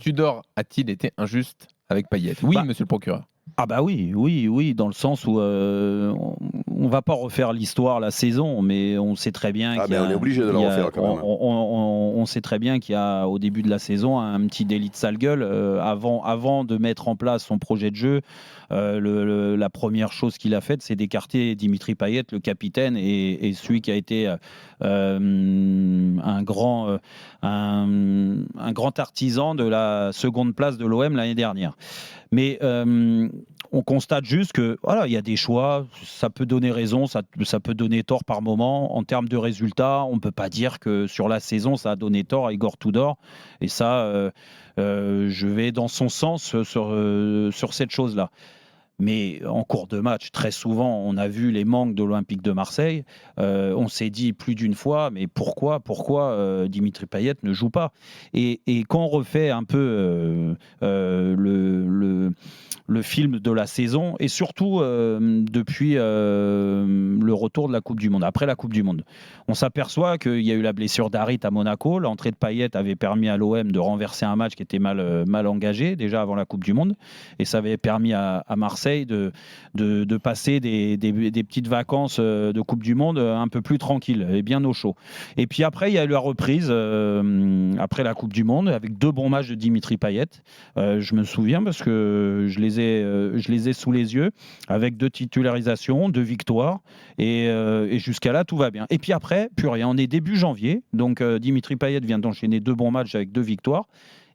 Tudor a-t-il été injuste avec Payet? Oui, monsieur le procureur. Ah bah oui, dans le sens où on va pas refaire l'histoire, la saison, mais on sait très bien qu'il y a... on est obligé de la refaire quand même. On sait très bien qu'il y a au début de la saison un petit délit de sale gueule avant de mettre en place son projet de jeu. La première chose qu'il a faite, c'est d'écarter Dimitri Payet, le capitaine, et celui qui a été un grand artisan de la seconde place de l'OM l'année dernière. Mais on constate juste que voilà, il y a des choix, ça peut donner raison, ça peut donner tort par moment. En termes de résultats, on ne peut pas dire que sur la saison, ça a donné tort à Igor Tudor. Et ça, je vais dans son sens sur cette chose-là. Mais en cours de match, très souvent, on a vu les manques de l'Olympique de Marseille. On s'est dit plus d'une fois, mais pourquoi Dimitri Payet ne joue pas ? Et quand on refait un peu le film de la saison, et surtout depuis le retour de la Coupe du Monde, après la Coupe du Monde, on s'aperçoit qu'il y a eu la blessure d'Harit à Monaco. L'entrée de Payet avait permis à l'OM de renverser un match qui était mal engagé, déjà avant la Coupe du Monde. Et ça avait permis à Marseille de passer des petites vacances de Coupe du Monde un peu plus tranquilles et bien au chaud. Et puis après, il y a eu la reprise après la Coupe du Monde avec 2 bons matchs de Dimitri Payet. Je me souviens parce que je les ai sous les yeux avec 2 titularisations, 2 victoires et jusqu'à là, tout va bien. Et puis après, plus rien. On est début janvier, donc Dimitri Payet vient d'enchaîner 2 bons matchs avec 2 victoires.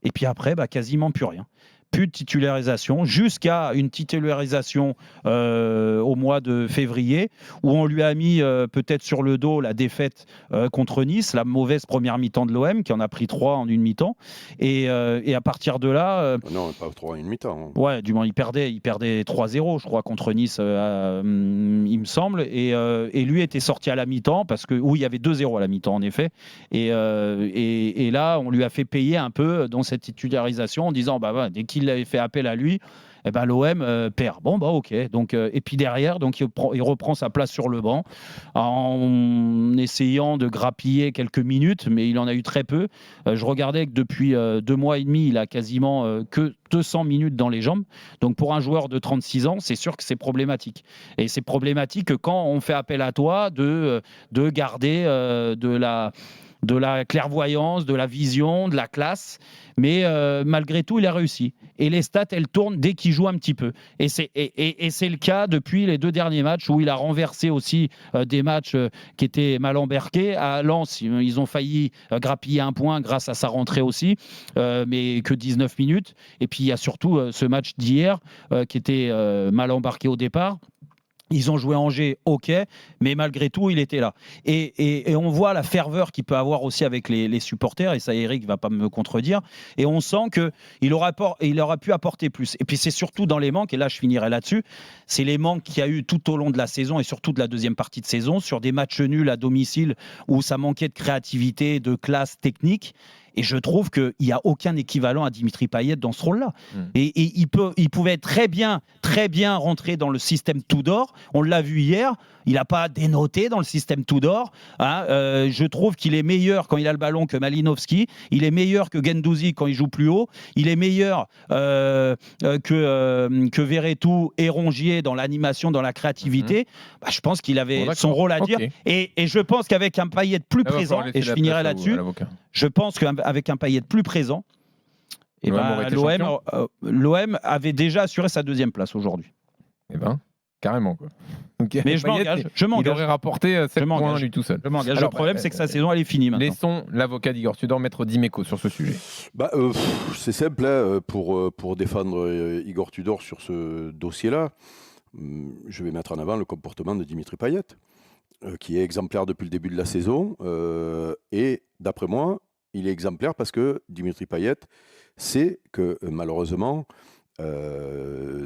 Et puis après, quasiment plus rien. Plus de titularisation, jusqu'à une titularisation au mois de février, où on lui a mis peut-être sur le dos la défaite contre Nice, la mauvaise première mi-temps de l'OM, qui en a pris 3 en une mi-temps. Et à partir de là... non, pas 3 en une mi-temps. Ouais, du moins, il perdait 3-0, je crois, contre Nice, il me semble. Et lui était sorti à la mi-temps, parce que il y avait 2-0 à la mi-temps, en effet. Et là, on lui a fait payer un peu dans cette titularisation en disant, dès qu'il avait fait appel à lui, l'OM perd. Ok. Donc, et puis derrière, donc, il reprend sa place sur le banc en essayant de grappiller quelques minutes, mais il en a eu très peu. Je regardais que depuis 2 mois et demi, il a quasiment que 200 minutes dans les jambes. Donc pour un joueur de 36 ans, c'est sûr que c'est problématique. Et c'est problématique quand on fait appel à toi de garder de la clairvoyance, de la vision, de la classe. Mais malgré tout, il a réussi. Et les stats, elles tournent dès qu'il joue un petit peu. Et c'est le cas depuis les 2 derniers matchs où il a renversé aussi des matchs qui étaient mal embarqués. À Lens, ils ont failli grappiller un point grâce à sa rentrée aussi, mais que 19 minutes. Et puis il y a surtout ce match d'hier qui était mal embarqué au départ. Ils ont joué Angers, ok, mais malgré tout, il était là. Et on voit la ferveur qu'il peut avoir aussi avec les supporters, et ça, Eric ne va pas me contredire. Et on sent qu'il aura pu apporter plus. Et puis, c'est surtout dans les manques, et là, je finirai là-dessus, c'est les manques qu'il y a eu tout au long de la saison, et surtout de la deuxième partie de saison, sur des matchs nuls à domicile où ça manquait de créativité, de classe technique. Et je trouve qu'il n'y a aucun équivalent à Dimitri Payet dans ce rôle-là. Et il pouvait très bien rentrer dans le système Tudor. On l'a vu hier. Il n'a pas dénoté dans le système Tudor. Je trouve qu'il est meilleur quand il a le ballon que Malinowski. Il est meilleur que Guendouzi quand il joue plus haut. Il est meilleur que Verretou et Rongier dans l'animation, dans la créativité. Je pense qu'il avait son rôle à dire. Et je pense qu'avec un Payet plus présent, et je finirai là-dessus, je pense qu'avec un Payet plus présent, l'OM avait déjà assuré sa 2e place aujourd'hui. Carrément, quoi. Okay. Mais je m'engage. Il aurait rapporté 7 points lui tout seul. Je m'engage. Le problème, c'est que sa saison, elle est finie maintenant. Laissons l'avocat d'Igor Tudor, maître Dimeco, sur ce sujet. C'est simple, hein, pour défendre Igor Tudor sur ce dossier-là. Je vais mettre en avant le comportement de Dimitri Payet, qui est exemplaire depuis le début de la saison. Et d'après moi, il est exemplaire parce que Dimitri Payet sait que malheureusement,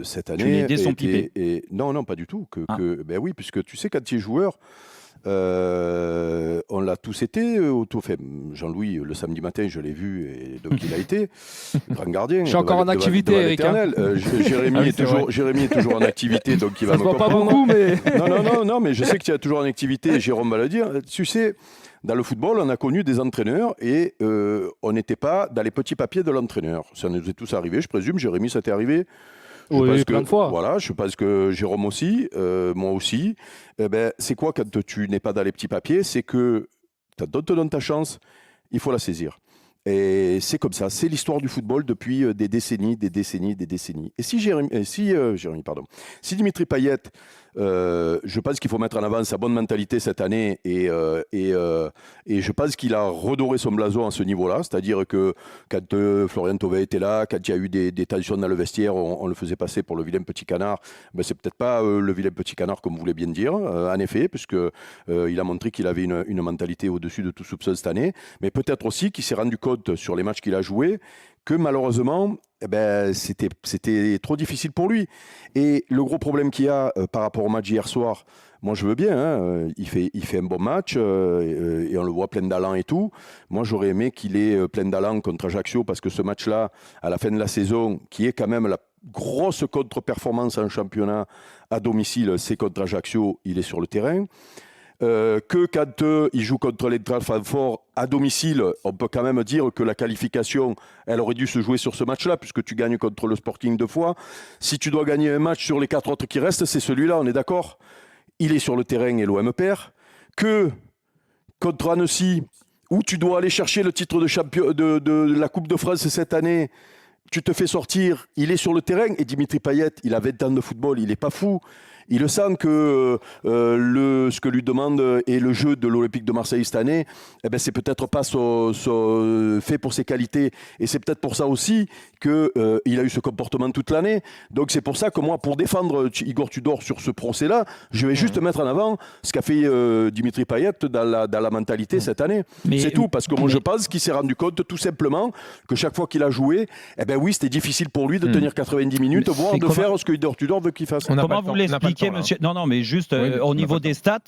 cette année... Non, pas du tout. Oui, puisque tu sais, quand tu es joueur, on l'a tous été. Jean-Louis, le samedi matin, je l'ai vu, et donc il a été grand gardien. Je suis encore en activité, Eric. Jérémy est toujours en activité, donc il va me comprendre. Pas beaucoup, mais... Non, mais je sais que tu es toujours en activité, Jérôme va le dire. Tu sais, dans le football, on a connu des entraîneurs et on n'était pas dans les petits papiers de l'entraîneur. Ça nous est tous arrivé, je présume. Jérémy, ça t'est arrivé? Oui, plein de fois. Voilà, je pense que Jérôme aussi, moi aussi. C'est quoi quand tu n'es pas dans les petits papiers? C'est que tu te donnes ta chance, il faut la saisir. Et c'est comme ça, c'est l'histoire du football depuis des décennies. Et si si Dimitri Payet, je pense qu'il faut mettre en avant sa bonne mentalité cette année et je pense qu'il a redoré son blason à ce niveau-là, c'est-à-dire que quand Florian Thauvin était là, quand il y a eu des tensions dans le vestiaire, on le faisait passer pour le vilain petit canard. C'est peut-être pas le vilain petit canard comme vous voulez bien dire, en effet, puisque il a montré qu'il avait une mentalité au-dessus de tout soupçon cette année, mais peut-être aussi qu'il s'est rendu compte sur les matchs qu'il a joués que malheureusement, c'était trop difficile pour lui. Et le gros problème qu'il y a par rapport au match hier soir, moi je veux bien, hein, il fait un bon match et on le voit plein d'allant et tout. Moi j'aurais aimé qu'il ait plein d'allant contre Ajaccio parce que ce match-là, à la fin de la saison, qui est quand même la grosse contre-performance en championnat à domicile, c'est contre Ajaccio, il est sur le terrain. Que quand il joue contre l'Eintracht Francfort à domicile, on peut quand même dire que la qualification, elle aurait dû se jouer sur ce match-là, puisque tu gagnes contre le Sporting 2 fois. Si tu dois gagner un match sur les 4 autres qui restent, c'est celui-là, on est d'accord? Il est sur le terrain et l'OM perd. Que contre Annecy, où tu dois aller chercher le titre de champion de la Coupe de France cette année, tu te fais sortir, il est sur le terrain. Et Dimitri Payet, il a 20 ans de football, il n'est pas fou. Il sent que ce que lui demande et le jeu de l'Olympique de Marseille cette année, c'est peut-être pas fait pour ses qualités. Et c'est peut-être pour ça aussi qu'il a eu ce comportement toute l'année. Donc c'est pour ça que moi, pour défendre Igor Tudor sur ce procès-là, je vais juste mettre en avant ce qu'a fait Dimitri Payet dans la mentalité cette année. C'est tout, parce que moi je pense qu'il s'est rendu compte tout simplement que chaque fois qu'il a joué, oui, c'était difficile pour lui de tenir 90 minutes, voire de faire ce que Igor Tudor veut qu'il fasse. Comment vous l'expliquez? Monsieur... Non, mais juste au niveau des stats,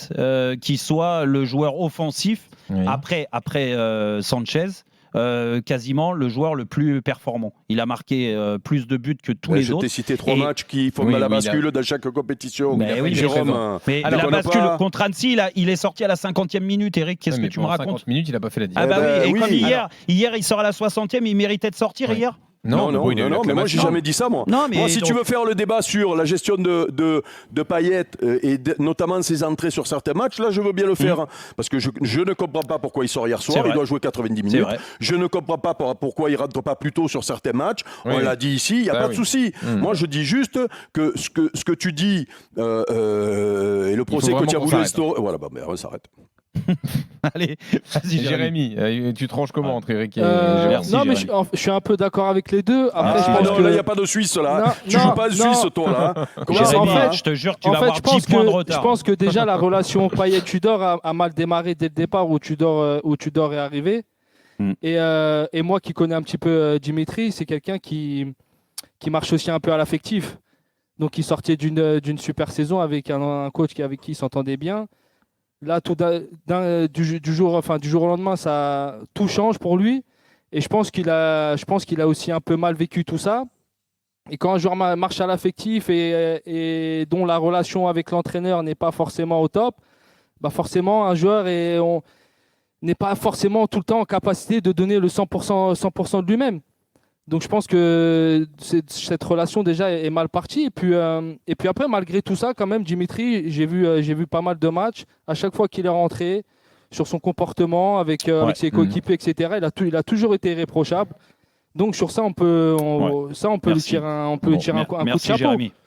qu'il soit le joueur offensif après Sanchez, quasiment le joueur le plus performant. Il a marqué plus de buts que tous les autres. Je t'ai cité 3 matchs qui font la bascule dans chaque compétition. Jérôme, mais la bascule contre Annecy, il est sorti à la 50e minute. Eric, qu'est-ce que tu me racontes? 50 minutes, il n'a pas fait la différence. Et comme hier, il sort à la 60e, il méritait de sortir hier. Non, mais moi j'ai jamais dit ça, moi. Moi, si tu veux faire le débat sur la gestion de Payet et notamment ses entrées sur certains matchs, là je veux bien le faire. Parce que je ne comprends pas pourquoi il sort hier soir, il doit jouer 90 minutes. Je ne comprends pas pourquoi il ne rentre pas plus tôt sur certains matchs. On l'a dit ici, il n'y a pas de souci. Moi je dis juste que ce que tu dis et le procès que tu as voulu instaurer. Voilà, on s'arrête. Allez, vas-y Jérémy, tu tranches comment entre Eric et Jérémy? Non, mais je suis un peu d'accord avec les deux. Après, je pense là, il n'y a pas de Suisse, là. Tu joues pas en Suisse, toi, là. Jérémy, je te jure, tu vas avoir 10 points de retard. Je pense que déjà, la relation Payet-Tudor a mal démarré dès le départ où Tudor est arrivé. Et moi, qui connais un petit peu Dimitri, c'est quelqu'un qui marche aussi un peu à l'affectif. Donc, il sortait d'une super saison avec un coach avec qui il s'entendait bien. Là, du jour au lendemain, tout change pour lui. Et je pense qu'il a aussi un peu mal vécu tout ça. Et quand un joueur marche à l'affectif et dont la relation avec l'entraîneur n'est pas forcément au top, forcément, un joueur n'est pas forcément tout le temps en capacité de donner le 100% de lui-même. Donc je pense que cette relation déjà est mal partie. Et puis après, malgré tout ça, quand même, Dimitri, j'ai vu pas mal de matchs. À chaque fois qu'il est rentré, sur son comportement avec ses coéquipiers, etc., il a toujours été irréprochable. Donc sur ça, on peut lui tirer un coup de chapeau. Jérémy.